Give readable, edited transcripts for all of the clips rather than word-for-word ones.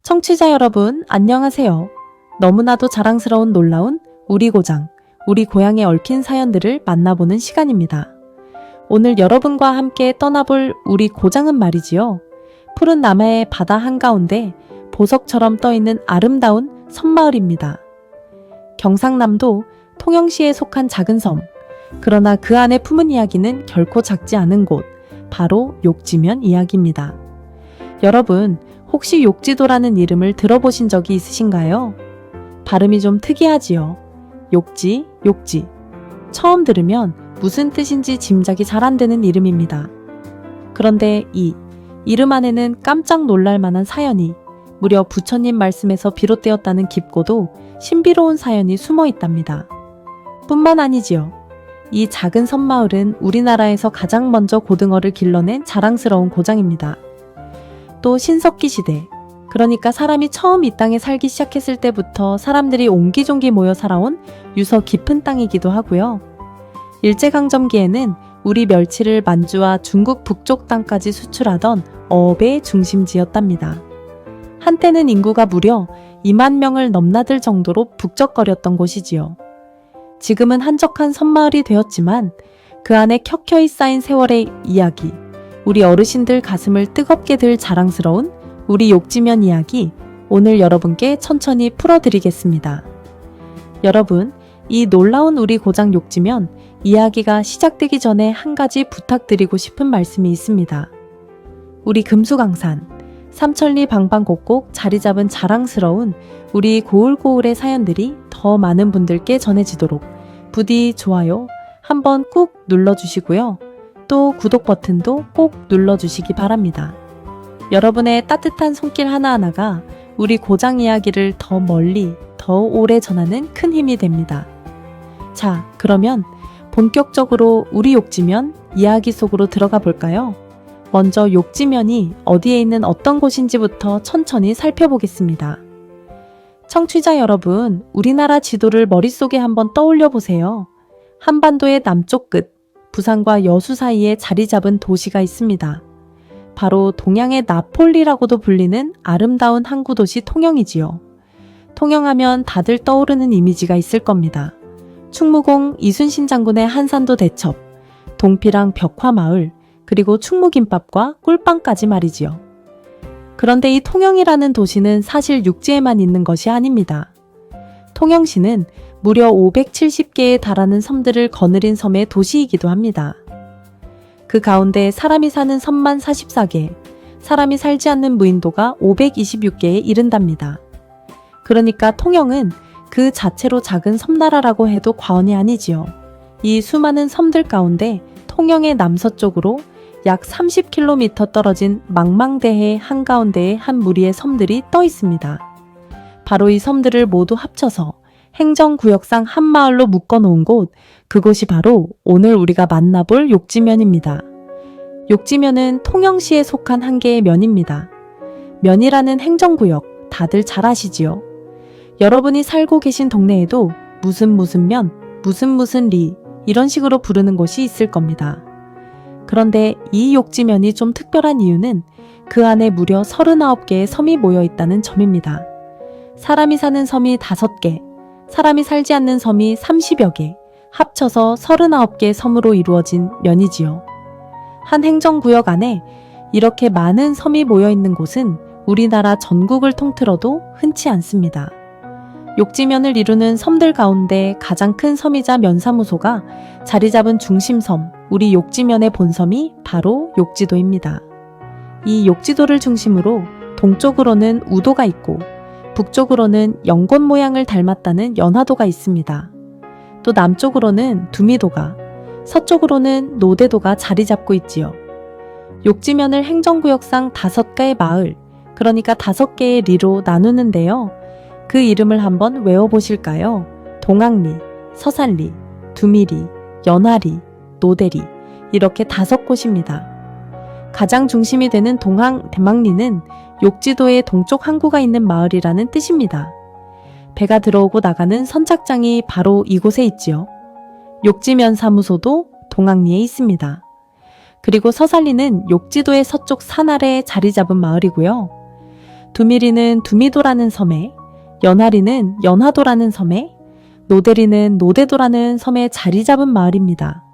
청취자 여러분, 안녕하세요. 너무나도 자랑스러운 놀라운 우리 고장, 우리 고향에 얽힌 사연들을 만나보는 시간입니다. 오늘 여러분과 함께 떠나볼 우리 고장은 말이지요. 푸른 남해의 바다 한가운데 보석처럼 떠있는 아름다운 섬마을입니다. 경상남도 통영시에 속한 작은 섬, 그러나 그 안에 품은 이야기는 결코 작지 않은 곳, 바로 욕지면 이야기입니다. 여러분, 혹시 욕지도라는 이름을 들어보신 적이 있으신가요? 발음이 좀 특이하지요. 욕지, 욕지. 처음 들으면 무슨 뜻인지 짐작이 잘 안 되는 이름입니다. 그런데 이 이름 안에는 깜짝 놀랄 만한 사연이 무려 부처님 말씀에서 비롯되었다는 깊고도 신비로운 사연이 숨어 있답니다. 뿐만 아니지요. 이 작은 섬마을은 우리나라에서 가장 먼저 고등어를 길러낸 자랑스러운 고장입니다. 또 신석기 시대, 그러니까 사람이 처음 이 땅에 살기 시작했을 때부터 사람들이 옹기종기 모여 살아온 유서 깊은 땅이기도 하고요. 일제강점기에는 우리 멸치를 만주와 중국 북쪽 땅까지 수출하던 어업의 중심지였답니다. 한때는 인구가 무려 2만 명을 넘나들 정도로 북적거렸던 곳이지요. 지금은 한적한 섬마을이 되었지만 그 안에 켜켜이 쌓인 세월의 이야기, 우리 어르신들 가슴을 뜨겁게 들 자랑스러운 우리 욕지면 이야기, 오늘 여러분께 천천히 풀어드리겠습니다. 여러분, 이 놀라운 우리 고장 욕지면 이야기가 시작되기 전에 한 가지 부탁드리고 싶은 말씀이 있습니다. 우리 금수강산, 삼천리 방방곡곡 자리 잡은 자랑스러운 우리 고울고울의 사연들이 더 많은 분들께 전해지도록 부디 좋아요 한번 꾹 눌러주시고요. 또 구독 버튼도 꼭 눌러주시기 바랍니다. 여러분의 따뜻한 손길 하나하나가 우리 고장 이야기를 더 멀리, 더 오래 전하는 큰 힘이 됩니다. 자, 그러면 본격적으로 우리 욕지면 이야기 속으로 들어가 볼까요? 먼저 욕지면이 어디에 있는 어떤 곳인지부터 천천히 살펴보겠습니다. 청취자 여러분, 우리나라 지도를 머릿속에 한번 떠올려 보세요. 한반도의 남쪽 끝, 부산과 여수 사이에 자리 잡은 도시가 있습니다. 바로 동양의 나폴리라고도 불리는 아름다운 항구 도시 통영이지요. 통영하면 다들 떠오르는 이미지가 있을 겁니다. 충무공 이순신 장군의 한산도 대첩, 동피랑 벽화마을, 그리고 충무김밥과 꿀빵까지 말이지요. 그런데 이 통영이라는 도시는 사실 육지에만 있는 것이 아닙니다. 통영시는 무려 570개에 달하는 섬들을 거느린 섬의 도시이기도 합니다. 그 가운데 사람이 사는 섬만 44개, 사람이 살지 않는 무인도가 526개에 이른답니다. 그러니까 통영은 그 자체로 작은 섬나라라고 해도 과언이 아니지요. 이 수많은 섬들 가운데 통영의 남서쪽으로 약 30km 떨어진 망망대해 한가운데에 한 무리의 섬들이 떠 있습니다. 바로 이 섬들을 모두 합쳐서 행정구역상 한 마을로 묶어놓은 곳, 그곳이 바로 오늘 우리가 만나볼 욕지면입니다. 욕지면은 통영시에 속한 한 개의 면입니다. 면이라는 행정구역, 다들 잘 아시지요? 여러분이 살고 계신 동네에도 무슨 면, 무슨 리, 이런 식으로 부르는 곳이 있을 겁니다. 그런데 이 욕지면이 좀 특별한 이유는 그 안에 무려 39개의 섬이 모여 있다는 점입니다. 사람이 사는 섬이 5개, 사람이 살지 않는 섬이 30여 개, 합쳐서 39개 섬으로 이루어진 면이지요. 한 행정구역 안에 이렇게 많은 섬이 모여 있는 곳은 우리나라 전국을 통틀어도 흔치 않습니다. 욕지면을 이루는 섬들 가운데 가장 큰 섬이자 면사무소가 자리 잡은 중심섬, 우리 욕지면의 본섬이 바로 욕지도입니다. 이 욕지도를 중심으로 동쪽으로는 우도가 있고 북쪽으로는 연꽃 모양을 닮았다는 연화도가 있습니다. 또 남쪽으로는 두미도가, 서쪽으로는 노대도가 자리 잡고 있지요. 욕지면을 행정구역상 5개의 마을, 그러니까 5개의 리로 나누는데요. 그 이름을 한번 외워보실까요? 동학리, 서산리, 두미리, 연화리, 노대리, 이렇게 5곳입니다. 가장 중심이 되는 대망리는 욕지도의 동쪽 항구가 있는 마을이라는 뜻입니다. 배가 들어오고 나가는 선착장이 바로 이곳에 있지요. 욕지면 사무소도 동학리에 있습니다. 그리고 서산리는 욕지도의 서쪽 산 아래에 자리 잡은 마을이고요. 두미리는 두미도라는 섬에, 연하리는 연하도라는 섬에, 노대리는 노대도라는 섬에 자리 잡은 마을입니다.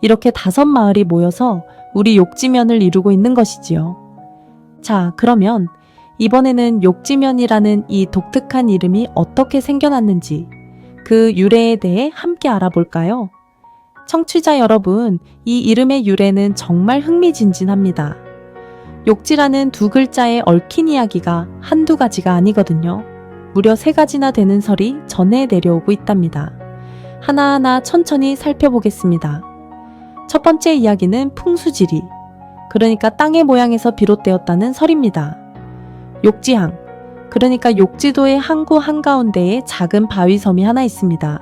이렇게 5마을이 모여서 우리 욕지면을 이루고 있는 것이지요. 자, 그러면 이번에는 욕지면이라는 이 독특한 이름이 어떻게 생겨났는지 그 유래에 대해 함께 알아볼까요? 청취자 여러분, 이 이름의 유래는 정말 흥미진진합니다. 욕지라는 2글자에 얽힌 이야기가 한두 가지가 아니거든요. 무려 3가지나 되는 설이 전해 내려오고 있답니다. 하나하나 천천히 살펴보겠습니다. 첫 번째 이야기는 풍수지리, 그러니까 땅의 모양에서 비롯되었다는 설입니다. 욕지항, 그러니까 욕지도의 항구 한가운데에 작은 바위섬이 하나 있습니다.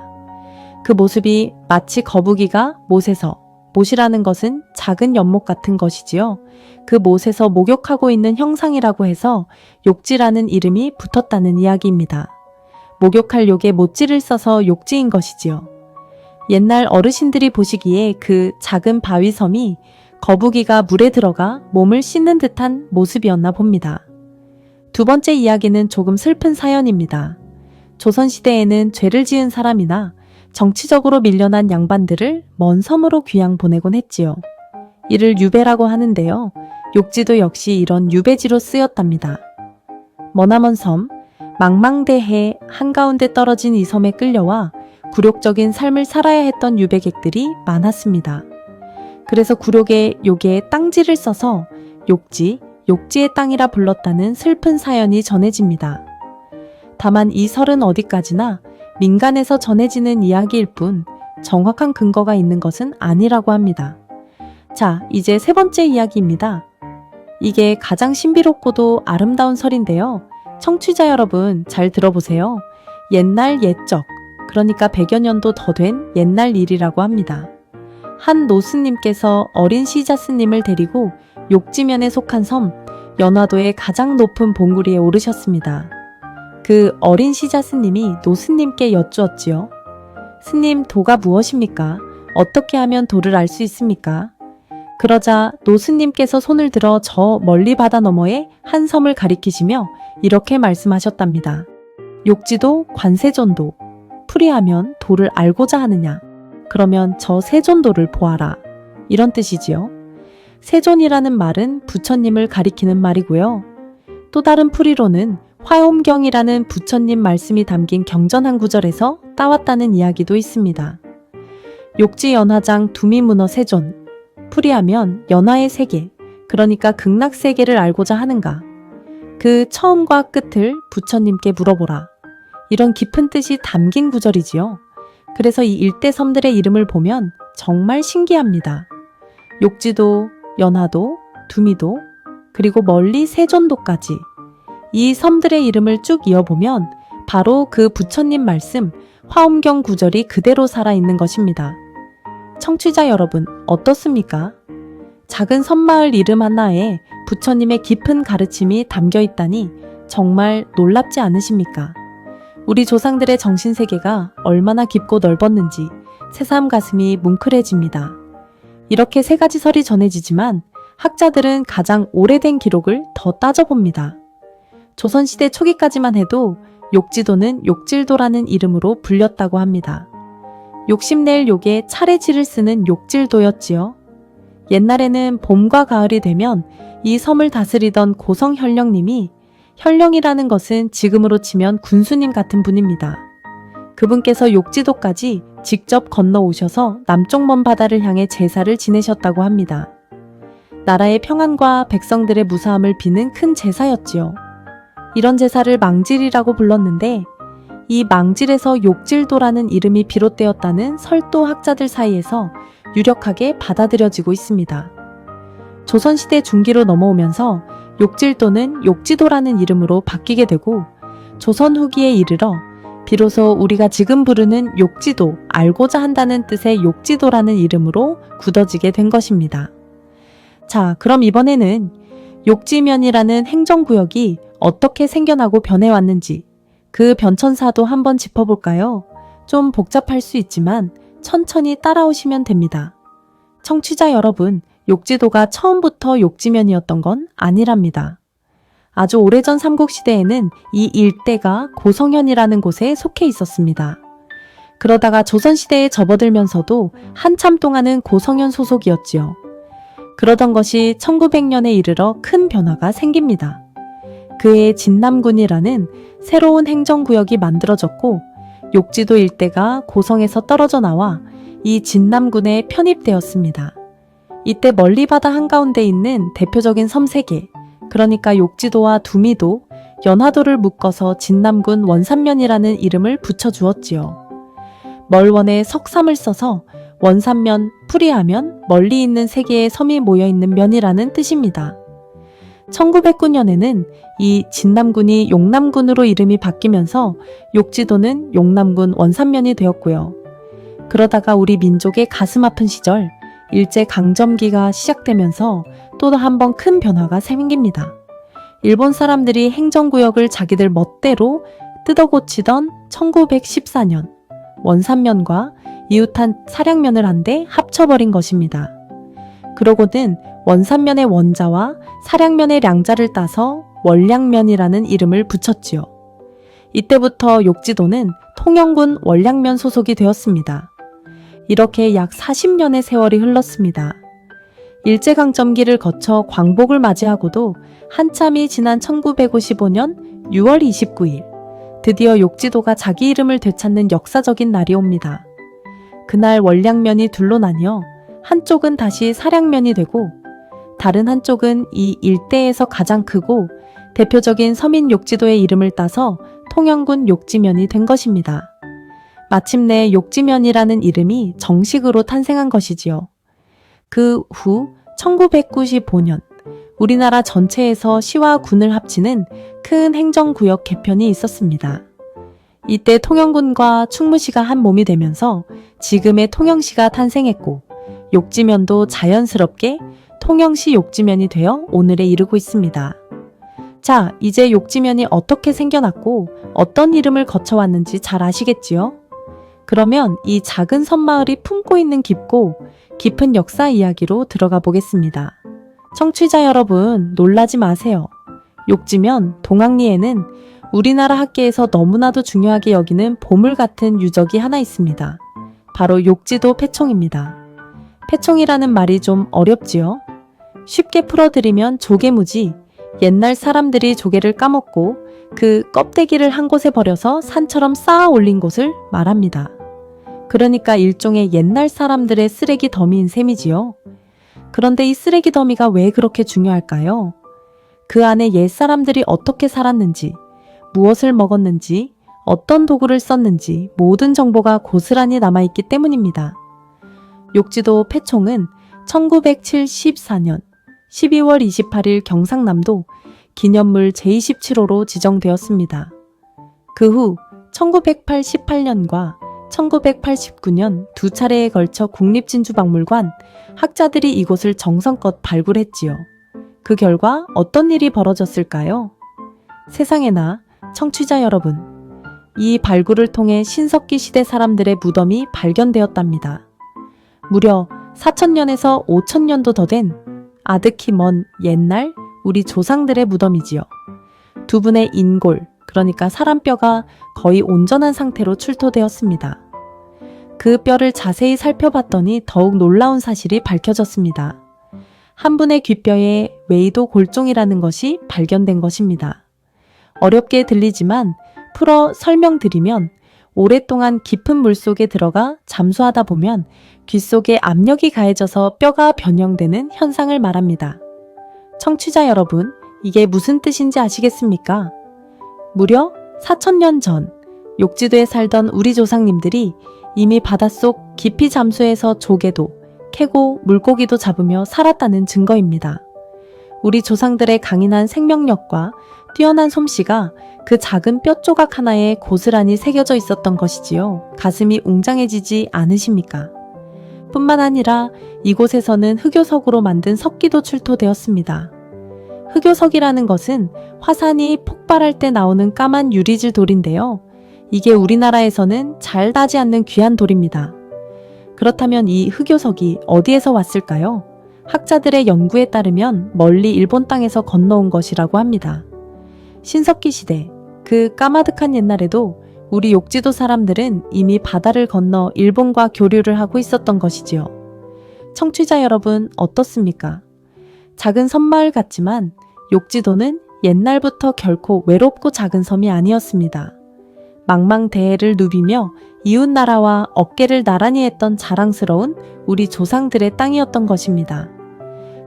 그 모습이 마치 거북이가 못에서, 못이라는 것은 작은 연못 같은 것이지요. 그 못에서 목욕하고 있는 형상이라고 해서 욕지라는 이름이 붙었다는 이야기입니다. 목욕할 욕에 못지를 써서 욕지인 것이지요. 옛날 어르신들이 보시기에 그 작은 바위섬이 거북이가 물에 들어가 몸을 씻는 듯한 모습이었나 봅니다. 두 번째 이야기는 조금 슬픈 사연입니다. 조선시대에는 죄를 지은 사람이나 정치적으로 밀려난 양반들을 먼 섬으로 귀양 보내곤 했지요. 이를 유배라고 하는데요. 욕지도 역시 이런 유배지로 쓰였답니다. 머나먼 섬, 망망대해 한가운데 떨어진 이 섬에 끌려와 굴욕적인 삶을 살아야 했던 유배객들이 많았습니다. 그래서 굴욕에 욕에 땅지를 써서 욕지, 욕지의 땅이라 불렀다는 슬픈 사연이 전해집니다. 다만 이 설은 어디까지나 민간에서 전해지는 이야기일 뿐 정확한 근거가 있는 것은 아니라고 합니다. 자, 이제 3번째 이야기입니다. 이게 가장 신비롭고도 아름다운 설인데요. 청취자 여러분 잘 들어보세요. 옛날 옛적, 그러니까 100여 년도 더 된 옛날 일이라고 합니다. 한 노스님께서 어린 시자스님을 데리고 욕지면에 속한 섬, 연화도의 가장 높은 봉우리에 오르셨습니다. 그 어린 시자스님이 노스님께 여쭈었지요. 스님, 도가 무엇입니까? 어떻게 하면 도를 알 수 있습니까? 그러자 노스님께서 손을 들어 저 멀리 바다 너머에 한 섬을 가리키시며 이렇게 말씀하셨답니다. 욕지도 관세존도, 풀이하면 도를 알고자 하느냐? 그러면 저 세존도를 보아라. 이런 뜻이지요. 세존이라는 말은 부처님을 가리키는 말이고요. 또 다른 풀이로는 화엄경이라는 부처님 말씀이 담긴 경전 한 구절에서 따왔다는 이야기도 있습니다. 욕지 연화장 두미문어 세존, 풀이하면 연화의 세계, 그러니까 극락세계를 알고자 하는가? 그 처음과 끝을 부처님께 물어보라. 이런 깊은 뜻이 담긴 구절이지요. 그래서 이 일대 섬들의 이름을 보면 정말 신기합니다. 욕지도, 연화도, 두미도, 그리고 멀리 세존도까지 이 섬들의 이름을 쭉 이어보면 바로 그 부처님 말씀 화엄경 구절이 그대로 살아있는 것입니다. 청취자 여러분 어떻습니까? 작은 섬마을 이름 하나에 부처님의 깊은 가르침이 담겨 있다니 정말 놀랍지 않으십니까? 우리 조상들의 정신세계가 얼마나 깊고 넓었는지 새삼 가슴이 뭉클해집니다. 이렇게 3가지 설이 전해지지만 학자들은 가장 오래된 기록을 더 따져봅니다. 조선시대 초기까지만 해도 욕지도는 욕질도라는 이름으로 불렸다고 합니다. 욕심낼 욕에 차례지를 쓰는 욕질도였지요. 옛날에는 봄과 가을이 되면 이 섬을 다스리던 고성현령님이, 현령이라는 것은 지금으로 치면 군수님 같은 분입니다. 그분께서 욕지도까지 직접 건너오셔서 남쪽 먼 바다를 향해 제사를 지내셨다고 합니다. 나라의 평안과 백성들의 무사함을 비는 큰 제사였지요. 이런 제사를 망질이라고 불렀는데 이 망질에서 욕질도라는 이름이 비롯되었다는 설도 학자들 사이에서 유력하게 받아들여지고 있습니다. 조선시대 중기로 넘어오면서 욕질도는 욕지도라는 이름으로 바뀌게 되고 조선 후기에 이르러 비로소 우리가 지금 부르는 욕지도, 알고자 한다는 뜻의 욕지도라는 이름으로 굳어지게 된 것입니다. 자, 그럼 이번에는 욕지면이라는 행정구역이 어떻게 생겨나고 변해왔는지 그 변천사도 한번 짚어볼까요? 좀 복잡할 수 있지만 천천히 따라오시면 됩니다. 청취자 여러분, 욕지도가 처음부터 욕지면이었던 건 아니랍니다. 아주 오래전 삼국시대에는 이 일대가 고성현이라는 곳에 속해 있었습니다. 그러다가 조선시대에 접어들면서도 한참 동안은 고성현 소속이었지요. 그러던 것이 1900년에 이르러 큰 변화가 생깁니다. 그해 진남군이라는 새로운 행정구역이 만들어졌고 욕지도 일대가 고성에서 떨어져 나와 이 진남군에 편입되었습니다. 이때 멀리 바다 한가운데 있는 대표적인 섬 3개, 그러니까 욕지도와 두미도, 연화도를 묶어서 진남군 원산면이라는 이름을 붙여주었지요. 멀원에 석삼을 써서 원산면, 풀이하면 멀리 있는 3개의 섬이 모여있는 면이라는 뜻입니다. 1909년에는 이 진남군이 용남군으로 이름이 바뀌면서 욕지도는 용남군 원산면이 되었고요. 그러다가 우리 민족의 가슴 아픈 시절 일제강점기가 시작되면서 또 한 번 큰 변화가 생깁니다. 일본 사람들이 행정구역을 자기들 멋대로 뜯어고치던 1914년 원산면과 이웃한 사량면을 한데 합쳐버린 것입니다. 그러고는 원산면의 원자와 사량면의 량자를 따서 원량면이라는 이름을 붙였지요. 이때부터 욕지도는 통영군 원량면 소속이 되었습니다. 이렇게 약 40년의 세월이 흘렀습니다. 일제강점기를 거쳐 광복을 맞이하고도 한참이 지난 1955년 6월 29일, 드디어 욕지도가 자기 이름을 되찾는 역사적인 날이 옵니다. 그날 원량면이 둘로 나뉘어 한쪽은 다시 사량면이 되고 다른 한쪽은 이 일대에서 가장 크고 대표적인 서민 욕지도의 이름을 따서 통영군 욕지면이 된 것입니다. 마침내 욕지면이라는 이름이 정식으로 탄생한 것이지요. 그 후 1995년 우리나라 전체에서 시와 군을 합치는 큰 행정구역 개편이 있었습니다. 이때 통영군과 충무시가 한 몸이 되면서 지금의 통영시가 탄생했고 욕지면도 자연스럽게 통영시 욕지면이 되어 오늘에 이르고 있습니다. 자, 이제 욕지면이 어떻게 생겨났고 어떤 이름을 거쳐왔는지 잘 아시겠지요? 그러면 이 작은 섬마을이 품고 있는 깊고 깊은 역사 이야기로 들어가 보겠습니다. 청취자 여러분, 놀라지 마세요. 욕지면 동학리에는 우리나라 학계에서 너무나도 중요하게 여기는 보물 같은 유적이 하나 있습니다. 바로 욕지도 패총입니다. 패총이라는 말이 좀 어렵지요? 쉽게 풀어드리면 조개무지, 옛날 사람들이 조개를 까먹고 그 껍데기를 한 곳에 버려서 산처럼 쌓아 올린 곳을 말합니다. 그러니까 일종의 옛날 사람들의 쓰레기 더미인 셈이지요. 그런데 이 쓰레기 더미가 왜 그렇게 중요할까요? 그 안에 옛 사람들이 어떻게 살았는지, 무엇을 먹었는지, 어떤 도구를 썼는지 모든 정보가 고스란히 남아있기 때문입니다. 욕지도 패총은 1974년 12월 28일 경상남도 기념물 제27호로 지정되었습니다. 그 후 1988년과 1989년 두 차례에 걸쳐 국립진주박물관 학자들이 이곳을 정성껏 발굴했지요. 그 결과 어떤 일이 벌어졌을까요? 세상에나 청취자 여러분, 이 발굴을 통해 신석기 시대 사람들의 무덤이 발견되었답니다. 무려 4,000년에서 5,000년도 더 된 아득히 먼 옛날 우리 조상들의 무덤이지요. 두 분의 인골, 그러니까 사람 뼈가 거의 온전한 상태로 출토되었습니다. 그 뼈를 자세히 살펴봤더니 더욱 놀라운 사실이 밝혀졌습니다. 한 분의 귓뼈에 웨이도 골종이라는 것이 발견된 것입니다. 어렵게 들리지만 풀어 설명드리면 오랫동안 깊은 물속에 들어가 잠수하다 보면 귀 속에 압력이 가해져서 뼈가 변형되는 현상을 말합니다. 청취자 여러분, 이게 무슨 뜻인지 아시겠습니까? 무려 4,000년 전 욕지도에 살던 우리 조상님들이 이미 바닷속 깊이 잠수해서 조개도 캐고 물고기도 잡으며 살았다는 증거입니다. 우리 조상들의 강인한 생명력과 뛰어난 솜씨가 그 작은 뼈 조각 하나에 고스란히 새겨져 있었던 것이지요. 가슴이 웅장해지지 않으십니까? 뿐만 아니라 이곳에서는 흑요석으로 만든 석기도 출토되었습니다. 흑요석이라는 것은 화산이 폭발할 때 나오는 까만 유리질 돌인데요. 이게 우리나라에서는 잘 나지 않는 귀한 돌입니다. 그렇다면 이 흑요석이 어디에서 왔을까요? 학자들의 연구에 따르면 멀리 일본 땅에서 건너온 것이라고 합니다. 신석기 시대, 그 까마득한 옛날에도 우리 욕지도 사람들은 이미 바다를 건너 일본과 교류를 하고 있었던 것이지요. 청취자 여러분 어떻습니까? 작은 섬마을 같지만 욕지도는 옛날부터 결코 외롭고 작은 섬이 아니었습니다. 망망대해를 누비며 이웃나라와 어깨를 나란히 했던 자랑스러운 우리 조상들의 땅이었던 것입니다.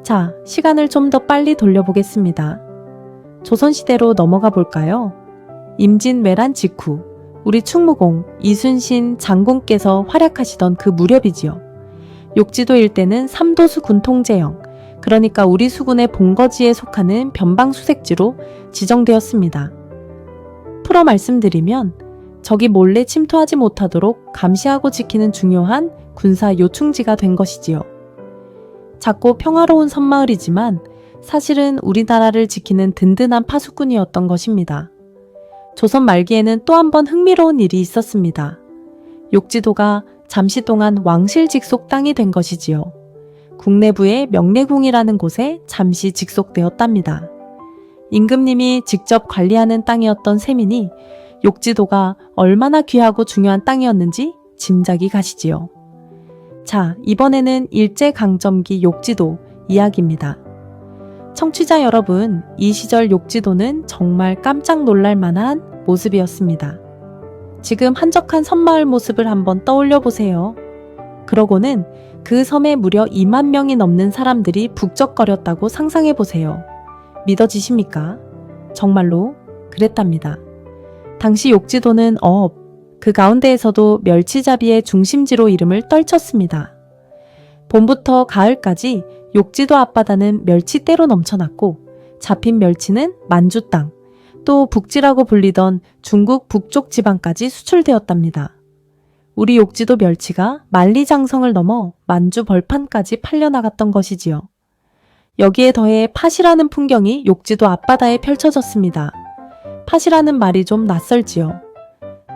자, 시간을 좀 더 빨리 돌려보겠습니다. 조선시대로 넘어가 볼까요? 임진왜란 직후 우리 충무공 이순신 장군께서 활약하시던 그 무렵이지요. 욕지도 일대는 삼도수 군 통제형, 그러니까 우리 수군의 본거지에 속하는 변방수색지로 지정되었습니다. 풀어 말씀드리면 적이 몰래 침투하지 못하도록 감시하고 지키는 중요한 군사 요충지가 된 것이지요. 작고 평화로운 섬마을이지만 사실은 우리나라를 지키는 든든한 파수꾼이었던 것입니다. 조선 말기에는 또 한 번 흥미로운 일이 있었습니다. 욕지도가 잠시 동안 왕실 직속 땅이 된 것이지요. 국내부의 명례궁이라는 곳에 잠시 직속되었답니다. 임금님이 직접 관리하는 땅이었던 셈이니 욕지도가 얼마나 귀하고 중요한 땅이었는지 짐작이 가시지요. 자, 이번에는 일제강점기 욕지도 이야기입니다. 청취자 여러분, 이 시절 욕지도는 정말 깜짝 놀랄 만한 모습이었습니다. 지금 한적한 섬마을 모습을 한번 떠올려 보세요. 그러고는 그 섬에 무려 2만 명이 넘는 사람들이 북적거렸다고 상상해 보세요. 믿어지십니까? 정말로 그랬답니다. 당시 욕지도는 그 가운데에서도 멸치잡이의 중심지로 이름을 떨쳤습니다. 봄부터 가을까지 욕지도 앞바다는 멸치떼로 넘쳐났고 잡힌 멸치는 만주 땅, 또 북지라고 불리던 중국 북쪽 지방까지 수출되었답니다. 우리 욕지도 멸치가 만리장성을 넘어 만주 벌판까지 팔려나갔던 것이지요. 여기에 더해 팥이라는 풍경이 욕지도 앞바다에 펼쳐졌습니다. 팥이라는 말이 좀 낯설지요.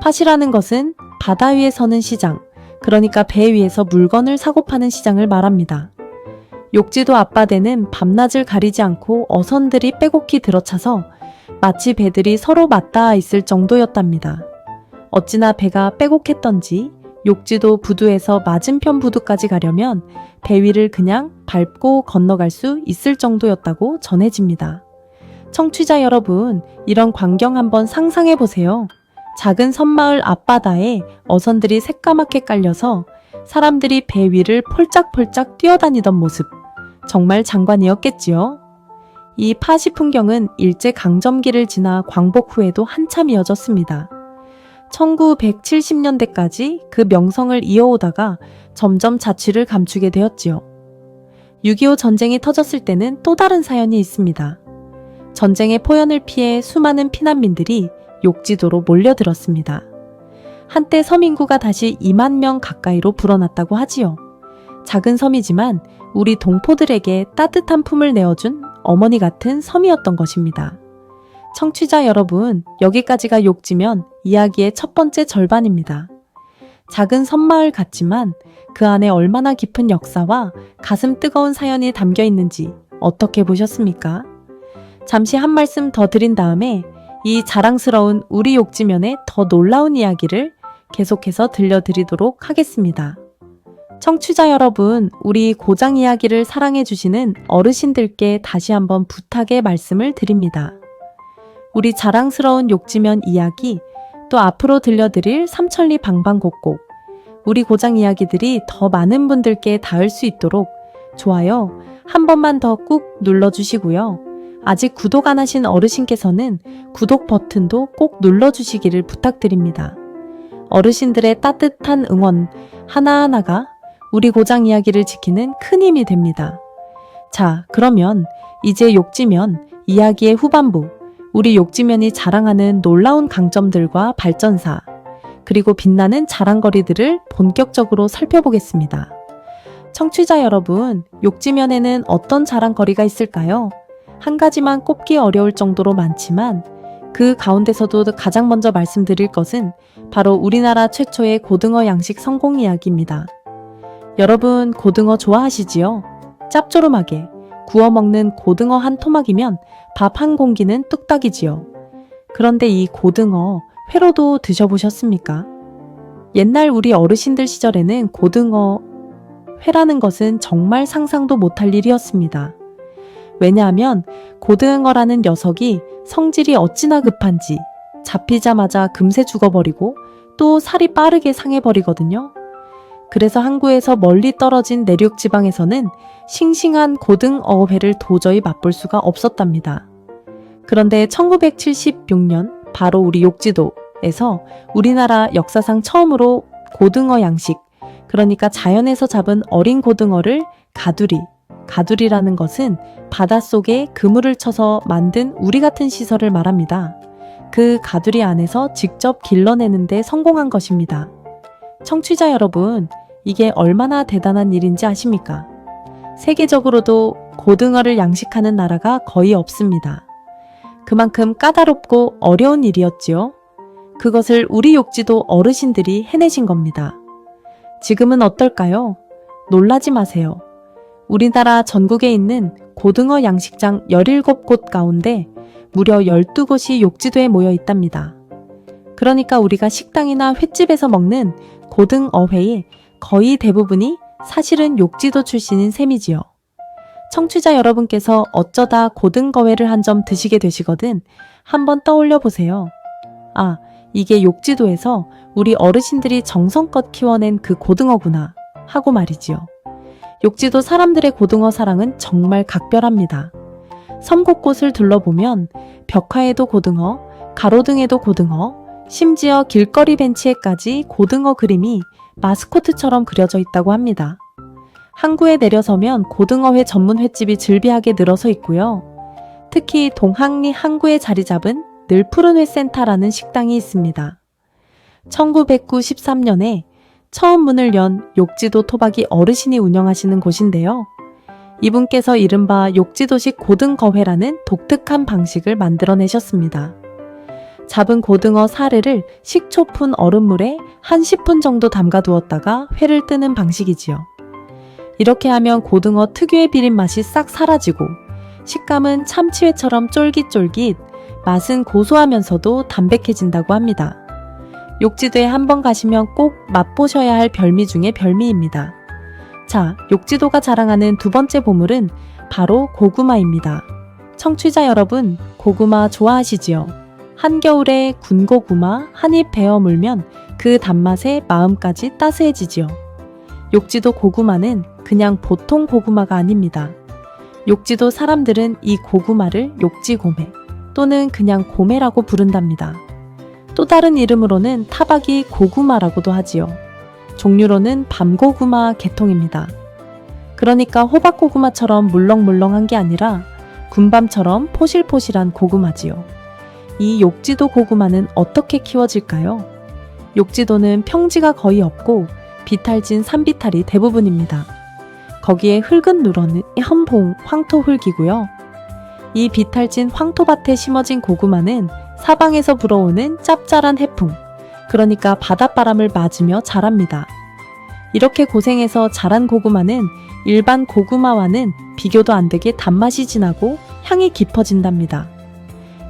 팥이라는 것은 바다 위에 서는 시장, 그러니까 배 위에서 물건을 사고 파는 시장을 말합니다. 욕지도 앞바다는 밤낮을 가리지 않고 어선들이 빼곡히 들어차서 마치 배들이 서로 맞닿아 있을 정도였답니다. 어찌나 배가 빼곡했던지 욕지도 부두에서 맞은편 부두까지 가려면 배 위를 그냥 밟고 건너갈 수 있을 정도였다고 전해집니다. 청취자 여러분, 이런 광경 한번 상상해 보세요. 작은 섬마을 앞바다에 어선들이 새까맣게 깔려서 사람들이 배 위를 폴짝폴짝 뛰어다니던 모습, 정말 장관이었겠지요. 이 파시 풍경은 일제강점기를 지나 광복 후에도 한참 이어졌습니다. 1970년대까지 그 명성을 이어오다가 점점 자취를 감추게 되었지요. 6.25 전쟁이 터졌을 때는 또 다른 사연이 있습니다. 전쟁의 포연을 피해 수많은 피난민들이 욕지도로 몰려들었습니다. 한때 섬 인구가 다시 2만 명 가까이로 불어났다고 하지요. 작은 섬이지만 우리 동포들에게 따뜻한 품을 내어준 어머니 같은 섬이었던 것입니다. 청취자 여러분, 여기까지가 욕지면 이야기의 첫 번째 절반입니다. 작은 섬마을 같지만 그 안에 얼마나 깊은 역사와 가슴 뜨거운 사연이 담겨 있는지 어떻게 보셨습니까? 잠시 한 말씀 더 드린 다음에 이 자랑스러운 우리 욕지면의 더 놀라운 이야기를 계속해서 들려드리도록 하겠습니다. 청취자 여러분, 우리 고장 이야기를 사랑해주시는 어르신들께 다시 한번 부탁의 말씀을 드립니다. 우리 자랑스러운 욕지면 이야기, 또 앞으로 들려드릴 삼천리 방방곡곡, 우리 고장 이야기들이 더 많은 분들께 닿을 수 있도록 좋아요 한 번만 더 꾹 눌러주시고요. 아직 구독 안 하신 어르신께서는 구독 버튼도 꼭 눌러주시기를 부탁드립니다. 어르신들의 따뜻한 응원 하나하나가 우리 고장 이야기를 지키는 큰 힘이 됩니다. 자, 그러면 이제 욕지면 이야기의 후반부, 우리 욕지면이 자랑하는 놀라운 강점들과 발전사, 그리고 빛나는 자랑거리들을 본격적으로 살펴보겠습니다. 청취자 여러분, 욕지면에는 어떤 자랑거리가 있을까요? 한 가지만 꼽기 어려울 정도로 많지만 그 가운데서도 가장 먼저 말씀드릴 것은 바로 우리나라 최초의 고등어 양식 성공 이야기입니다. 여러분, 고등어 좋아하시지요? 짭조름하게 구워 먹는 고등어 한 토막이면 밥 한 공기는 뚝딱이지요. 그런데 이 고등어, 회로도 드셔보셨습니까? 옛날 우리 어르신들 시절에는 고등어, 회라는 것은 정말 상상도 못할 일이었습니다. 왜냐하면 고등어라는 녀석이 성질이 어찌나 급한지 잡히자마자 금세 죽어버리고 또 살이 빠르게 상해버리거든요. 그래서 항구에서 멀리 떨어진 내륙 지방에서는 싱싱한 고등어회를 도저히 맛볼 수가 없었답니다. 그런데 1976년 바로 우리 욕지도에서 우리나라 역사상 처음으로 고등어 양식, 그러니까 자연에서 잡은 어린 고등어를 가두리라는 것은 바닷속에 그물을 쳐서 만든 우리 같은 시설을 말합니다. 그 가두리 안에서 직접 길러내는 데 성공한 것입니다. 청취자 여러분, 이게 얼마나 대단한 일인지 아십니까? 세계적으로도 고등어를 양식하는 나라가 거의 없습니다. 그만큼 까다롭고 어려운 일이었지요. 그것을 우리 욕지도 어르신들이 해내신 겁니다. 지금은 어떨까요? 놀라지 마세요. 우리나라 전국에 있는 고등어 양식장 17곳 가운데 무려 12곳이 욕지도에 모여 있답니다. 그러니까 우리가 식당이나 횟집에서 먹는 고등어회의 거의 대부분이 사실은 욕지도 출신인 셈이지요. 청취자 여러분께서 어쩌다 고등어회를 한 점 드시게 되시거든 한번 떠올려 보세요. 아, 이게 욕지도에서 우리 어르신들이 정성껏 키워낸 그 고등어구나 하고 말이지요. 욕지도 사람들의 고등어 사랑은 정말 각별합니다. 섬 곳곳을 둘러보면 벽화에도 고등어, 가로등에도 고등어, 심지어 길거리 벤치에까지 고등어 그림이 마스코트처럼 그려져 있다고 합니다. 항구에 내려서면 고등어회 전문 횟집이 즐비하게 늘어서 있고요. 특히 동항리 항구에 자리 잡은 늘푸른 회센터라는 식당이 있습니다. 1993년에 처음 문을 연 욕지도 토박이 어르신이 운영하시는 곳인데요. 이분께서 이른바 욕지도식 고등어회라는 독특한 방식을 만들어내셨습니다. 잡은 고등어 사례를 식초 푼 얼음물에 한 10분 정도 담가두었다가 회를 뜨는 방식이지요. 이렇게 하면 고등어 특유의 비린 맛이 싹 사라지고 식감은 참치회처럼 쫄깃쫄깃, 맛은 고소하면서도 담백해진다고 합니다. 욕지도에 한번 가시면 꼭 맛보셔야 할 별미 중에 별미입니다. 자, 욕지도가 자랑하는 두 번째 보물은 바로 고구마입니다. 청취자 여러분, 고구마 좋아하시지요? 한겨울에 군고구마 한 입 베어 물면 그 단맛에 마음까지 따스해지지요. 욕지도 고구마는 그냥 보통 고구마가 아닙니다. 욕지도 사람들은 이 고구마를 욕지고매 또는 그냥 고매라고 부른답니다. 또 다른 이름으로는 타박이 고구마라고도 하지요. 종류로는 밤고구마 계통입니다. 그러니까 호박고구마처럼 물렁물렁한 게 아니라 군밤처럼 포실포실한 고구마지요. 이 욕지도 고구마는 어떻게 키워질까요? 욕지도는 평지가 거의 없고 비탈진 산비탈이 대부분입니다. 거기에 흙은 누러는 현봉 황토흙이고요. 이 비탈진 황토밭에 심어진 고구마는 사방에서 불어오는 짭짤한 해풍, 그러니까 바닷바람을 맞으며 자랍니다. 이렇게 고생해서 자란 고구마는 일반 고구마와는 비교도 안 되게 단맛이 진하고 향이 깊어진답니다.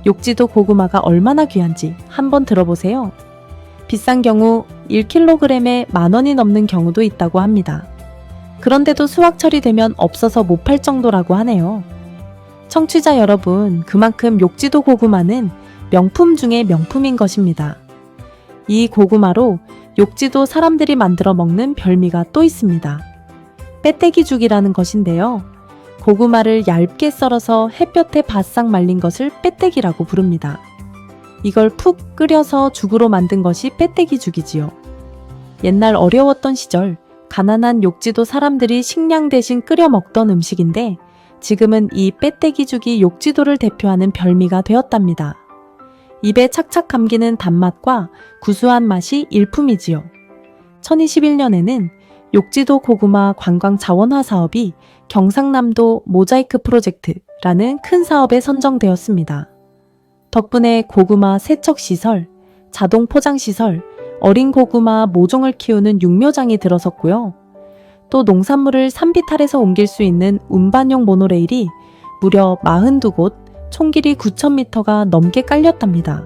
욕지도 고구마가 얼마나 귀한지 한번 들어보세요. 비싼 경우 1kg에 10,000원이 넘는 경우도 있다고 합니다. 그런데도 수확철이 되면 없어서 못 팔 정도라고 하네요. 청취자 여러분, 그만큼 욕지도 고구마는 명품 중에 명품인 것입니다. 이 고구마로 욕지도 사람들이 만들어 먹는 별미가 또 있습니다. 빼떼기죽이라는 것인데요. 고구마를 얇게 썰어서 햇볕에 바싹 말린 것을 빼떼기라고 부릅니다. 이걸 푹 끓여서 죽으로 만든 것이 빼떼기죽이지요. 옛날 어려웠던 시절 가난한 욕지도 사람들이 식량 대신 끓여 먹던 음식인데 지금은 이 빼떼기죽이 욕지도를 대표하는 별미가 되었답니다. 입에 착착 감기는 단맛과 구수한 맛이 일품이지요. 2021년에는 욕지도 고구마 관광 자원화 사업이 경상남도 모자이크 프로젝트라는 큰 사업에 선정되었습니다. 덕분에 고구마 세척시설, 자동 포장시설, 어린 고구마 모종을 키우는 육묘장이 들어섰고요. 또 농산물을 산비탈에서 옮길 수 있는 운반용 모노레일이 무려 42곳, 총 길이 9,000m가 넘게 깔렸답니다.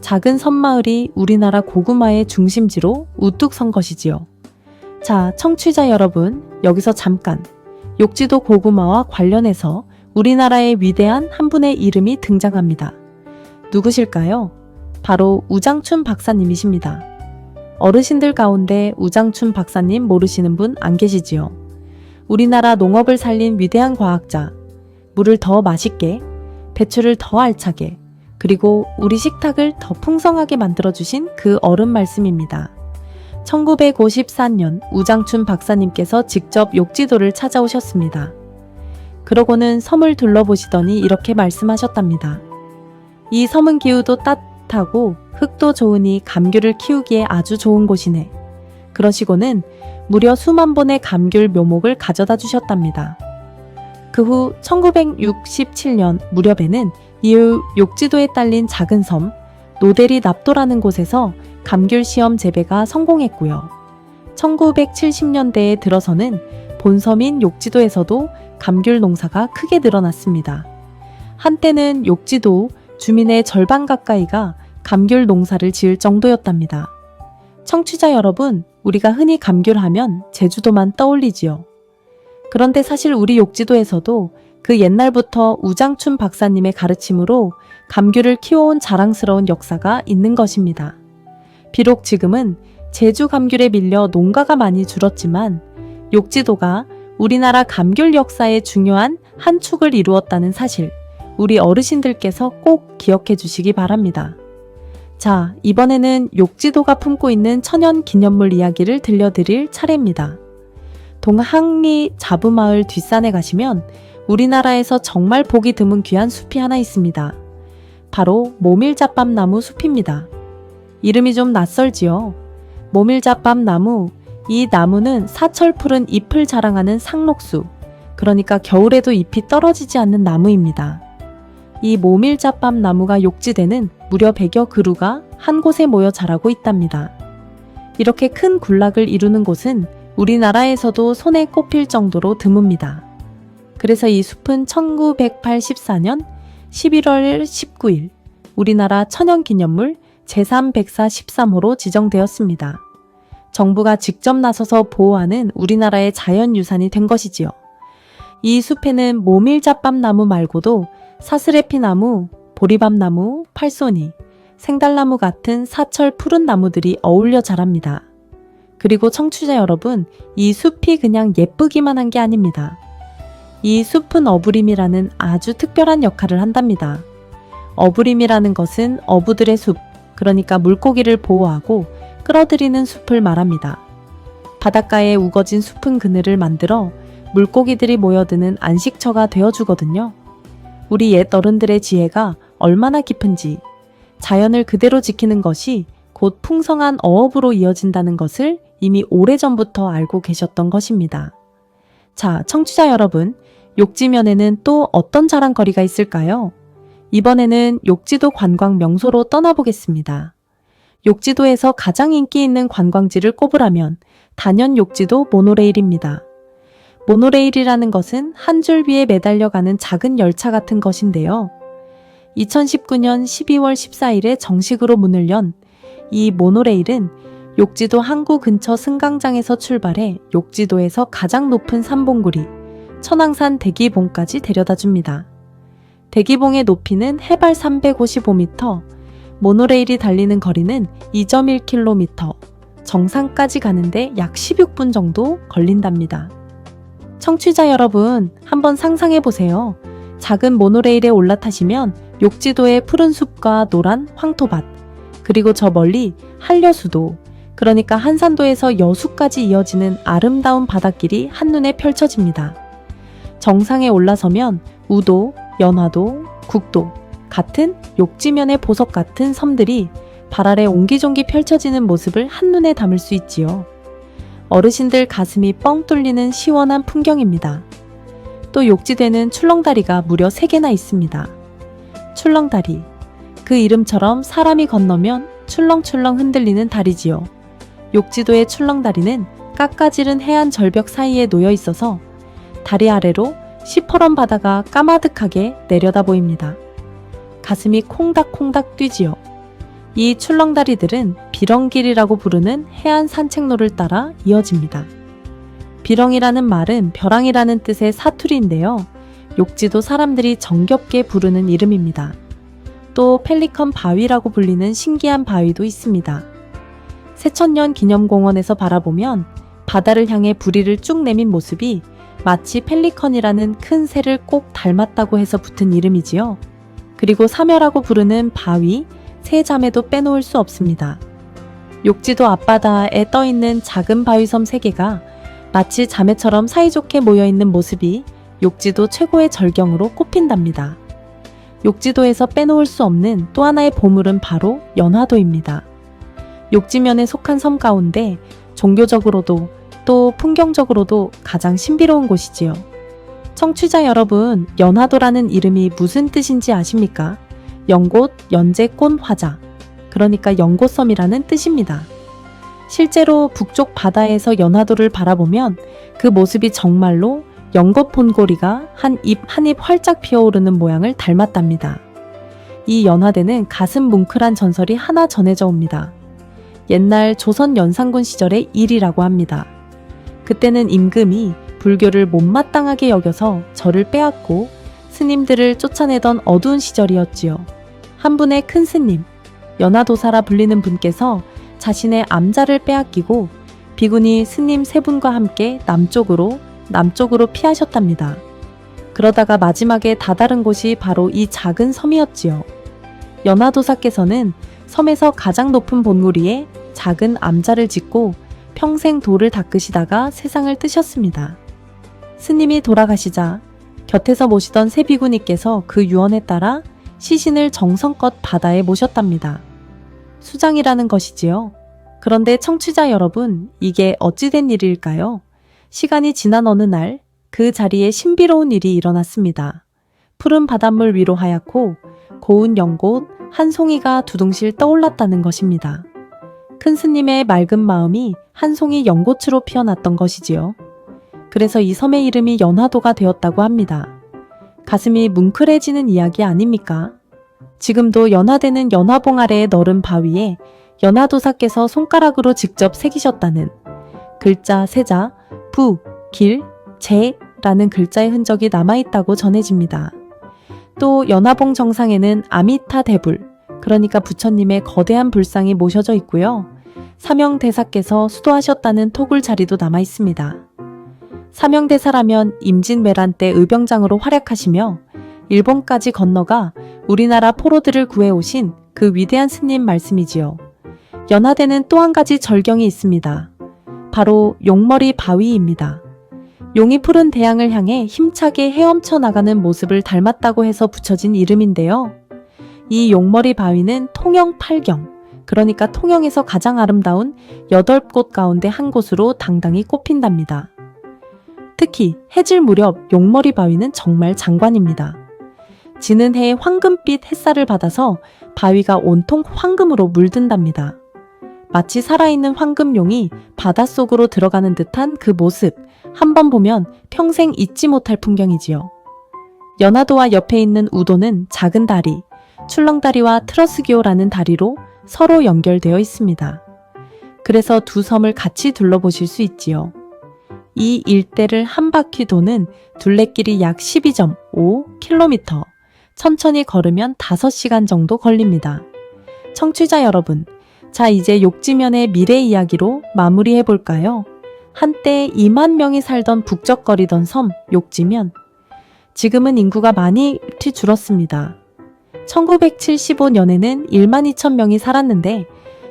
작은 섬마을이 우리나라 고구마의 중심지로 우뚝 선 것이지요. 자, 청취자 여러분, 여기서 잠깐 욕지도 고구마와 관련해서 우리나라의 위대한 한 분의 이름이 등장합니다. 누구실까요? 바로 우장춘 박사님이십니다. 어르신들 가운데 우장춘 박사님 모르시는 분 안 계시지요? 우리나라 농업을 살린 위대한 과학자, 물을 더 맛있게, 배추를 더 알차게, 그리고 우리 식탁을 더 풍성하게 만들어주신 그 어른 말씀입니다. 1954년 우장춘 박사님께서 직접 욕지도를 찾아오셨습니다. 그러고는 섬을 둘러보시더니 이렇게 말씀하셨답니다. 이 섬은 기후도 따뜻하고 흙도 좋으니 감귤을 키우기에 아주 좋은 곳이네. 그러시고는 무려 수만 본의 감귤 묘목을 가져다 주셨답니다. 그 후 1967년 무렵에는 이후 욕지도에 딸린 작은 섬 노데리 납도라는 곳에서 감귤 시험 재배가 성공했고요. 1970년대에 들어서는 본섬인 욕지도에서도 감귤 농사가 크게 늘어났습니다. 한때는 욕지도 주민의 절반 가까이가 감귤 농사를 지을 정도였답니다. 청취자 여러분, 우리가 흔히 감귤하면 제주도만 떠올리지요. 그런데 사실 우리 욕지도에서도 그 옛날부터 우장춘 박사님의 가르침으로 감귤을 키워온 자랑스러운 역사가 있는 것입니다. 비록 지금은 제주 감귤에 밀려 농가가 많이 줄었지만 욕지도가 우리나라 감귤 역사의 중요한 한 축을 이루었다는 사실, 우리 어르신들께서 꼭 기억해 주시기 바랍니다. 자, 이번에는 욕지도가 품고 있는 천연 기념물 이야기를 들려드릴 차례입니다. 동항리 자부마을 뒷산에 가시면 우리나라에서 정말 보기 드문 귀한 숲이 하나 있습니다. 바로 모밀잡밥나무 숲입니다. 이름이 좀 낯설지요? 모밀잡밥나무, 이 나무는 사철 푸른 잎을 자랑하는 상록수, 그러니까 겨울에도 잎이 떨어지지 않는 나무입니다. 이 모밀잡밥나무가 욕지대는 무려 100여 그루가 한 곳에 모여 자라고 있답니다. 이렇게 큰 군락을 이루는 곳은 우리나라에서도 손에 꼽힐 정도로 드뭅니다. 그래서 이 숲은 1984년 11월 19일 우리나라 천연기념물 제3백사 13호로 지정되었습니다. 정부가 직접 나서서 보호하는 우리나라의 자연유산이 된 것이지요. 이 숲에는 모밀잡밥나무 말고도 사스레피나무, 보리밥나무, 팔손이, 생달나무 같은 사철 푸른 나무들이 어울려 자랍니다. 그리고 청취자 여러분, 이 숲이 그냥 예쁘기만 한 게 아닙니다. 이 숲은 어부림이라는 아주 특별한 역할을 한답니다. 어부림이라는 것은 어부들의 숲, 그러니까 물고기를 보호하고 끌어들이는 숲을 말합니다. 바닷가에 우거진 숲은 그늘을 만들어 물고기들이 모여드는 안식처가 되어주거든요. 우리 옛 어른들의 지혜가 얼마나 깊은지, 자연을 그대로 지키는 것이 곧 풍성한 어업으로 이어진다는 것을 이미 오래전부터 알고 계셨던 것입니다. 자, 청취자 여러분, 욕지면에는 또 어떤 자랑거리가 있을까요? 이번에는 욕지도 관광 명소로 떠나보겠습니다. 욕지도에서 가장 인기 있는 관광지를 꼽으라면 단연 욕지도 모노레일입니다. 모노레일이라는 것은 한 줄 위에 매달려가는 작은 열차 같은 것인데요. 2019년 12월 14일에 정식으로 문을 연 이 모노레일은 욕지도 항구 근처 승강장에서 출발해 욕지도에서 가장 높은 산봉구리 천왕산 대기봉까지 데려다 줍니다. 대기봉의 높이는 해발 355m, 모노레일이 달리는 거리는 2.1km, 정상까지 가는데 약 16분 정도 걸린답니다. 청취자 여러분, 한번 상상해 보세요. 작은 모노레일에 올라타시면 욕지도의 푸른 숲과 노란 황토밭, 그리고 저 멀리 한려수도, 그러니까 한산도에서 여수까지 이어지는 아름다운 바닷길이 한눈에 펼쳐집니다. 정상에 올라서면 우도, 연화도, 국도 같은 욕지면의 보석 같은 섬들이 발 아래 옹기종기 펼쳐지는 모습을 한눈에 담을 수 있지요. 어르신들 가슴이 뻥 뚫리는 시원한 풍경입니다. 또 욕지대는 출렁다리가 무려 3개나 있습니다. 출렁다리, 그 이름처럼 사람이 건너면 출렁출렁 흔들리는 다리지요. 욕지도의 출렁다리는 깎아지른 해안 절벽 사이에 놓여 있어서 다리 아래로 시퍼런 바다가 까마득하게 내려다 보입니다. 가슴이 콩닥콩닥 뛰지요. 이 출렁다리들은 비렁길이라고 부르는 해안 산책로를 따라 이어집니다. 비렁이라는 말은 벼랑이라는 뜻의 사투리인데요. 욕지도 사람들이 정겹게 부르는 이름입니다. 또 펠리컨 바위라고 불리는 신기한 바위도 있습니다. 새천년 기념공원에서 바라보면 바다를 향해 부리를 쭉 내민 모습이 마치 펠리컨이라는 큰 새를 꼭 닮았다고 해서 붙은 이름이지요. 그리고 사멸하고 부르는 바위, 세 자매도 빼놓을 수 없습니다. 욕지도 앞바다에 떠있는 작은 바위섬 3개가 마치 자매처럼 사이좋게 모여있는 모습이 욕지도 최고의 절경으로 꼽힌답니다. 욕지도에서 빼놓을 수 없는 또 하나의 보물은 바로 연화도입니다. 욕지면에 속한 섬 가운데 종교적으로도 또 풍경적으로도 가장 신비로운 곳이지요. 청취자 여러분, 연화도라는 이름이 무슨 뜻인지 아십니까? 연꽃, 연재꽃 화자, 그러니까 연꽃섬이라는 뜻입니다. 실제로 북쪽 바다에서 연화도를 바라보면 그 모습이 정말로 연꽃 본고리가 한 잎 한 잎 활짝 피어오르는 모양을 닮았답니다. 이 연화대는 가슴 뭉클한 전설이 하나 전해져 옵니다. 옛날 조선 연산군 시절의 일이라고 합니다. 그때는 임금이 불교를 못마땅하게 여겨서 절을 빼앗고 스님들을 쫓아내던 어두운 시절이었지요. 한 분의 큰 스님, 연화도사라 불리는 분께서 자신의 암자를 빼앗기고 비구니 스님 3분과 함께 남쪽으로 피하셨답니다. 그러다가 마지막에 다다른 곳이 바로 이 작은 섬이었지요. 연화도사께서는 섬에서 가장 높은 본무리에 작은 암자를 짓고 평생 돌을 닦으시다가 세상을 뜨셨습니다. 스님이 돌아가시자 곁에서 모시던 새 비구니께서 그 유언에 따라 시신을 정성껏 바다에 모셨답니다. 수장이라는 것이지요. 그런데 청취자 여러분, 이게 어찌된 일일까요? 시간이 지난 어느 날 그 자리에 신비로운 일이 일어났습니다. 푸른 바닷물 위로 하얗고 고운 연꽃 한 송이가 두둥실 떠올랐다는 것입니다. 큰 스님의 맑은 마음이 한 송이 연꽃으로 피어났던 것이지요. 그래서 이 섬의 이름이 연화도가 되었다고 합니다. 가슴이 뭉클해지는 이야기 아닙니까? 지금도 연화되는 연화봉 아래의 너른 바위에 연화도사께서 손가락으로 직접 새기셨다는 글자 3자, 부, 길, 제라는 글자의 흔적이 남아있다고 전해집니다. 또 연화봉 정상에는 아미타 대불, 그러니까 부처님의 거대한 불상이 모셔져 있고요. 사명대사께서 수도하셨다는 토굴 자리도 남아있습니다. 사명대사라면 임진왜란 때 의병장으로 활약하시며 일본까지 건너가 우리나라 포로들을 구해오신 그 위대한 스님 말씀이지요. 연화대는 또 한 가지 절경이 있습니다. 바로 용머리 바위입니다. 용이 푸른 대양을 향해 힘차게 헤엄쳐 나가는 모습을 닮았다고 해서 붙여진 이름인데요. 이 용머리 바위는 통영 8경, 그러니까 통영에서 가장 아름다운 8곳 가운데 한 곳으로 당당히 꼽힌답니다. 특히 해질 무렵 용머리 바위는 정말 장관입니다. 지는 해에 황금빛 햇살을 받아서 바위가 온통 황금으로 물든답니다. 마치 살아있는 황금용이 바닷속으로 들어가는 듯한 그 모습, 한번 보면 평생 잊지 못할 풍경이지요. 연화도와 옆에 있는 우도는 작은 다리, 출렁다리와 트러스기호라는 다리로 서로 연결되어 있습니다. 그래서 두 섬을 같이 둘러보실 수 있지요. 이 일대를 한 바퀴 도는 둘레길이 약 12.5km, 천천히 걸으면 5시간 정도 걸립니다. 청취자 여러분, 자 이제 욕지면의 미래 이야기로 마무리해 볼까요? 한때 2만 명이 살던 북적거리던 섬 욕지면, 지금은 인구가 많이 줄었습니다. 1975년에는 1만 2천 명이 살았는데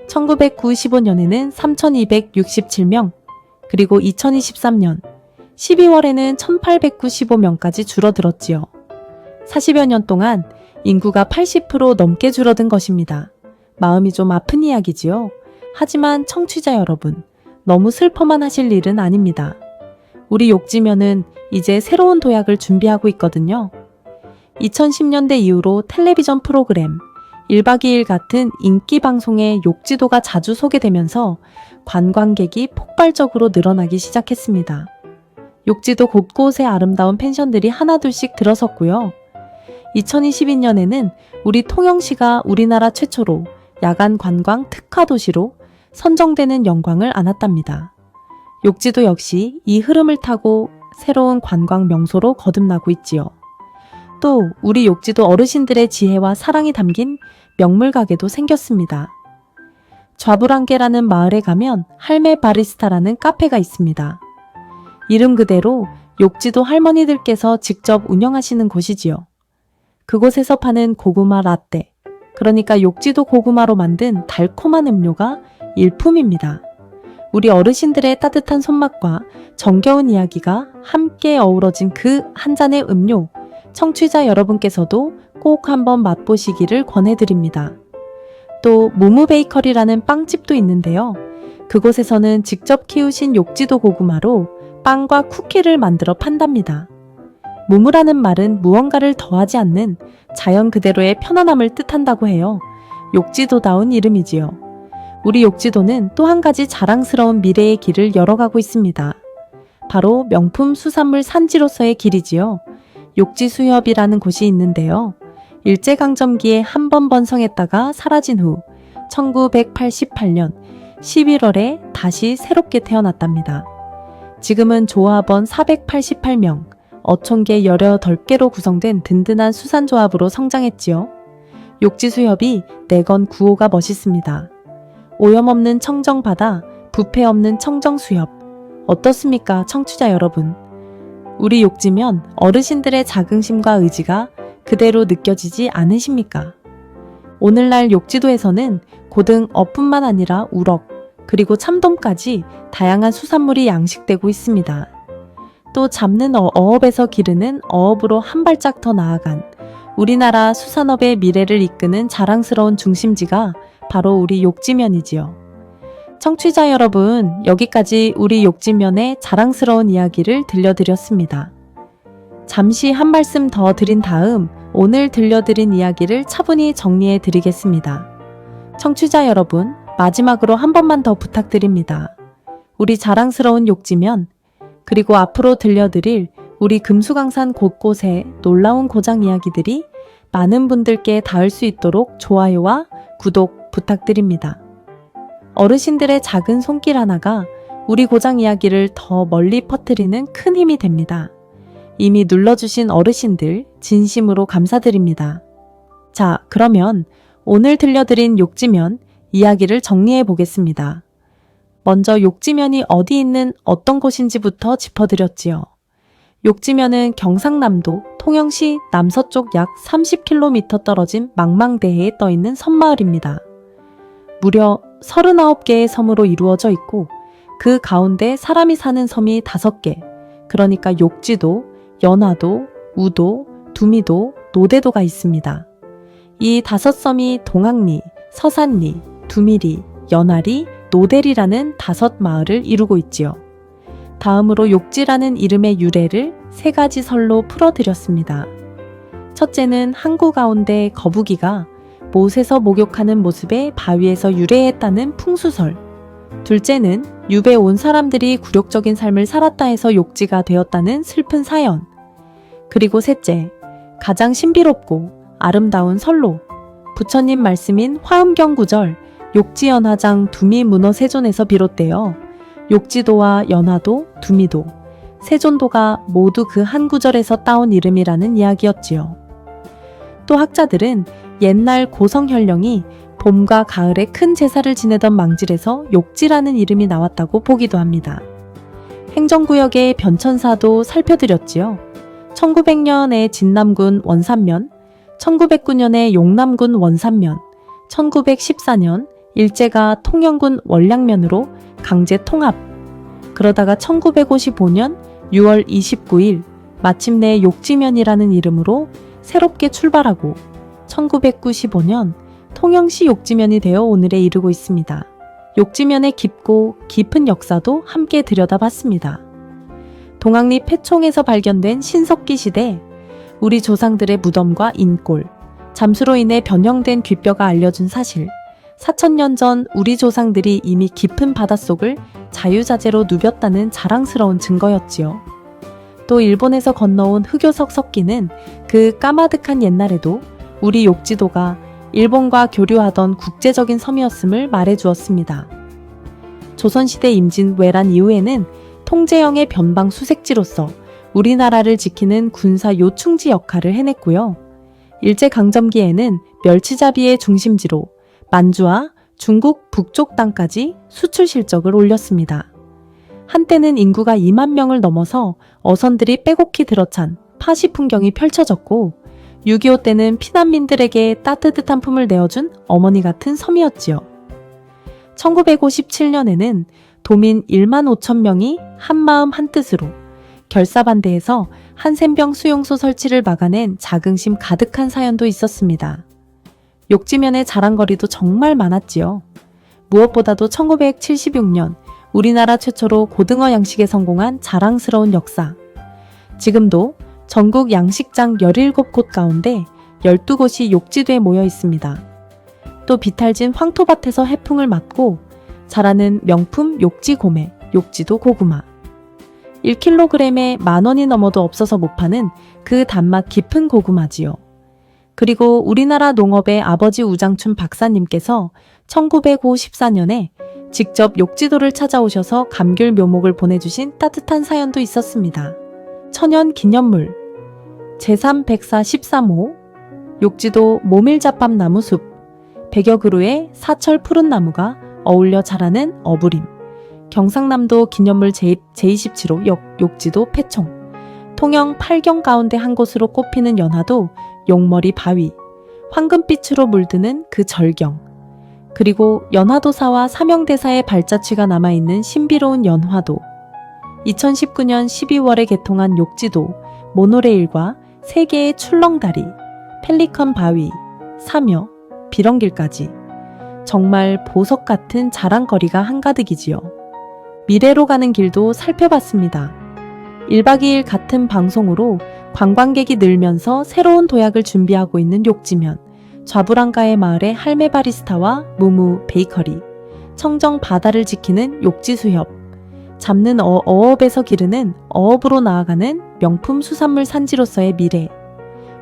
1995년에는 3,267명, 그리고 2023년 12월에는 1,895명까지 줄어들었지요. 40여 년 동안 인구가 80% 넘게 줄어든 것입니다. 마음이 좀 아픈 이야기지요. 하지만 청취자 여러분, 너무 슬퍼만 하실 일은 아닙니다. 우리 욕지면은 이제 새로운 도약을 준비하고 있거든요. 2010년대 이후로 텔레비전 프로그램, 1박 2일 같은 인기 방송에 욕지도가 자주 소개되면서 관광객이 폭발적으로 늘어나기 시작했습니다. 욕지도 곳곳에 아름다운 펜션들이 하나둘씩 들어섰고요. 2022년에는 우리 통영시가 우리나라 최초로 야간 관광 특화 도시로 선정되는 영광을 안았답니다. 욕지도 역시 이 흐름을 타고 새로운 관광 명소로 거듭나고 있지요. 또 우리 욕지도 어르신들의 지혜와 사랑이 담긴 명물 가게도 생겼습니다. 좌불안개라는 마을에 가면 할매 바리스타라는 카페가 있습니다. 이름 그대로 욕지도 할머니들께서 직접 운영하시는 곳이지요. 그곳에서 파는 고구마 라떼, 그러니까 욕지도 고구마로 만든 달콤한 음료가 일품입니다. 우리 어르신들의 따뜻한 손맛과 정겨운 이야기가 함께 어우러진 그 한 잔의 음료, 청취자 여러분께서도 꼭 한번 맛보시기를 권해드립니다. 또 무무베이커리라는 빵집도 있는데요. 그곳에서는 직접 키우신 욕지도 고구마로 빵과 쿠키를 만들어 판답니다. 무무라는 말은 무언가를 더하지 않는 자연 그대로의 편안함을 뜻한다고 해요. 욕지도다운 이름이지요. 우리 욕지도는 또 한 가지 자랑스러운 미래의 길을 열어가고 있습니다. 바로 명품 수산물 산지로서의 길이지요. 욕지수협이라는 곳이 있는데요. 일제강점기에 한 번 번성했다가 사라진 후 1988년 11월에 다시 새롭게 태어났답니다. 지금은 조합원 488명, 어촌계 18개로 구성된 든든한 수산조합으로 성장했지요. 욕지수협이 내건 구호가 멋있습니다. 오염 없는 청정바다, 부패 없는 청정수협. 어떻습니까, 청취자 여러분? 우리 욕지면 어르신들의 자긍심과 의지가 그대로 느껴지지 않으십니까? 오늘날 욕지도에서는 고등어뿐만 아니라 우럭, 그리고 참돔까지 다양한 수산물이 양식되고 있습니다. 또 잡는 어업에서 기르는 어업으로 한 발짝 더 나아간 우리나라 수산업의 미래를 이끄는 자랑스러운 중심지가 바로 우리 욕지면이지요. 청취자 여러분, 여기까지 우리 욕지면의 자랑스러운 이야기를 들려드렸습니다. 잠시 한 말씀 더 드린 다음 오늘 들려드린 이야기를 차분히 정리해 드리겠습니다. 청취자 여러분, 마지막으로 한 번만 더 부탁드립니다. 우리 자랑스러운 욕지면, 그리고 앞으로 들려드릴 우리 금수강산 곳곳의 놀라운 고장 이야기들이 많은 분들께 닿을 수 있도록 좋아요와 구독 부탁드립니다. 어르신들의 작은 손길 하나가 우리 고장 이야기를 더 멀리 퍼뜨리는 큰 힘이 됩니다. 이미 눌러주신 어르신들 진심으로 감사드립니다. 자, 그러면 오늘 들려드린 욕지면 이야기를 정리해 보겠습니다. 먼저 욕지면이 어디 있는 어떤 곳인지부터 짚어드렸지요. 욕지면은 경상남도 통영시 남서쪽 약 30km 떨어진 망망대해에 떠있는 섬마을입니다. 무려 39개의 섬으로 이루어져 있고 그 가운데 사람이 사는 섬이 5개, 그러니까 욕지도, 연화도, 우도, 두미도, 노대도가 있습니다. 이 5섬이 동학리, 서산리, 두미리, 연화리, 노대리라는 5마을을 이루고 있지요. 다음으로 욕지라는 이름의 유래를 3가지 설로 풀어드렸습니다. 첫째는 항구 가운데 거북이가 못에서 목욕하는 모습에 바위에서 유래했다는 풍수설. 둘째는 유배 온 사람들이 굴욕적인 삶을 살았다 해서 욕지가 되었다는 슬픈 사연. 그리고 셋째, 가장 신비롭고 아름다운 설로 부처님 말씀인 화엄경 구절 욕지연화장 두미문어세존에서 비롯되어 욕지도와 연화도, 두미도, 세존도가 모두 그 한 구절에서 따온 이름이라는 이야기였지요. 또 학자들은 옛날 고성현령이 봄과 가을에 큰 제사를 지내던 망질에서 욕지라는 이름이 나왔다고 보기도 합니다. 행정구역의 변천사도 살펴드렸지요. 1900년에 진남군 원산면, 1909년에 용남군 원산면, 1914년 일제가 통영군 월량면으로 강제 통합, 그러다가 1955년 6월 29일 마침내 욕지면이라는 이름으로 새롭게 출발하고 1995년 통영시 욕지면이 되어 오늘에 이르고 있습니다. 욕지면의 깊고 깊은 역사도 함께 들여다봤습니다. 동학리 폐총에서 발견된 신석기 시대 우리 조상들의 무덤과 인골, 잠수로 인해 변형된 귓뼈가 알려준 사실, 4000년 전 우리 조상들이 이미 깊은 바닷속을 자유자재로 누볐다는 자랑스러운 증거였지요. 또 일본에서 건너온 흑요석 석기는 그 까마득한 옛날에도 우리 욕지도가 일본과 교류하던 국제적인 섬이었음을 말해주었습니다. 조선시대 임진 외란 이후에는 통제형의 변방 수색지로서 우리나라를 지키는 군사 요충지 역할을 해냈고요. 일제강점기에는 멸치잡이의 중심지로 만주와 중국 북쪽 땅까지 수출 실적을 올렸습니다. 한때는 인구가 2만 명을 넘어서 어선들이 빼곡히 들어찬 파시 풍경이 펼쳐졌고 6.25 때는 피난민들에게 따뜻한 품을 내어준 어머니 같은 섬이었지요. 1957년에는 도민 1만 5천 명이 한마음 한뜻으로 결사반대해서 한센병 수용소 설치를 막아낸 자긍심 가득한 사연도 있었습니다. 욕지면의 자랑거리도 정말 많았지요. 무엇보다도 1976년 우리나라 최초로 고등어 양식에 성공한 자랑스러운 역사. 지금도 전국 양식장 17곳 가운데 12곳이 욕지도에 모여 있습니다. 또 비탈진 황토밭에서 해풍을 맞고 자라는 명품 욕지 고메, 욕지도 고구마. 1kg에 10,000원이 넘어도 없어서 못 파는 그 단맛 깊은 고구마지요. 그리고 우리나라 농업의 아버지 우장춘 박사님께서 1954년에 직접 욕지도를 찾아오셔서 감귤 묘목을 보내주신 따뜻한 사연도 있었습니다. 천연 기념물 제3백사 13호 욕지도 모밀잡밥 나무숲 100여 그루의 사철 푸른 나무가 어울려 자라는 어부림 경상남도 기념물 제27호 욕지도 폐총 통영 8경 가운데 한 곳으로 꼽히는 연화도 용머리 바위 황금빛으로 물드는 그 절경 그리고 연화도사와 삼형대사의 발자취가 남아있는 신비로운 연화도 2019년 12월에 개통한 욕지도 모노레일과 3개의 출렁다리 펠리컨 바위 사며 비렁길까지 정말 보석 같은 자랑거리가 한가득이지요. 미래로 가는 길도 살펴봤습니다. 1박 2일 같은 방송으로 관광객이 늘면서 새로운 도약을 준비하고 있는 욕지면 좌불안가의 마을의 할매 바리스타와 무무 베이커리 청정 바다를 지키는 욕지수협 잡는 어업에서 기르는 어업으로 나아가는 명품 수산물 산지로서의 미래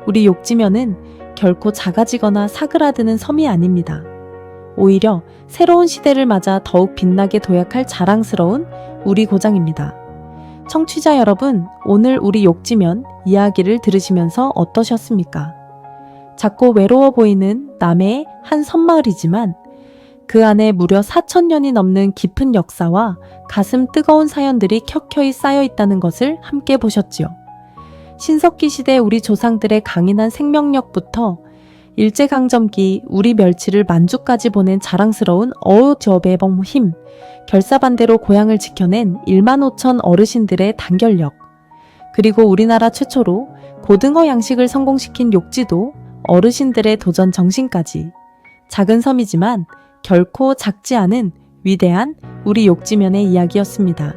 우리 욕지면은 결코 작아지거나 사그라드는 섬이 아닙니다. 오히려 새로운 시대를 맞아 더욱 빛나게 도약할 자랑스러운 우리 고장입니다. 청취자 여러분, 오늘 우리 욕지면 이야기를 들으시면서 어떠셨습니까? 작고 외로워 보이는 남해의 한 섬마을이지만 그 안에 무려 4,000년이 넘는 깊은 역사와 가슴 뜨거운 사연들이 켜켜이 쌓여 있다는 것을 함께 보셨지요. 신석기 시대 우리 조상들의 강인한 생명력부터 일제강점기 우리 멸치를 만주까지 보낸 자랑스러운 어우저배봉 힘, 결사반대로 고향을 지켜낸 1만 5천 어르신들의 단결력, 그리고 우리나라 최초로 고등어 양식을 성공시킨 욕지도 어르신들의 도전 정신까지 작은 섬이지만 결코 작지 않은 위대한 우리 욕지면의 이야기였습니다.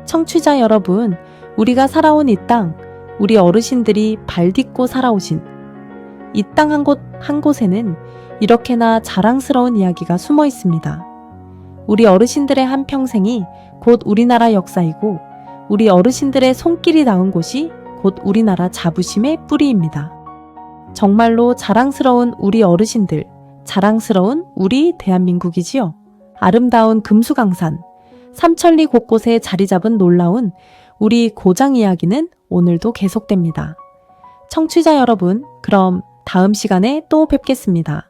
청취자 여러분, 우리가 살아온 이 땅, 우리 어르신들이 발 딛고 살아오신 이 땅 한 곳에는 이렇게나 자랑스러운 이야기가 숨어 있습니다. 우리 어르신들의 한평생이 곧 우리나라 역사이고 우리 어르신들의 손길이 닿은 곳이 곧 우리나라 자부심의 뿌리입니다. 정말로 자랑스러운 우리 어르신들, 자랑스러운 우리 대한민국이지요. 아름다운 금수강산, 삼천리 곳곳에 자리 잡은 놀라운 우리 고장 이야기는 오늘도 계속됩니다. 청취자 여러분, 그럼 다음 시간에 또 뵙겠습니다.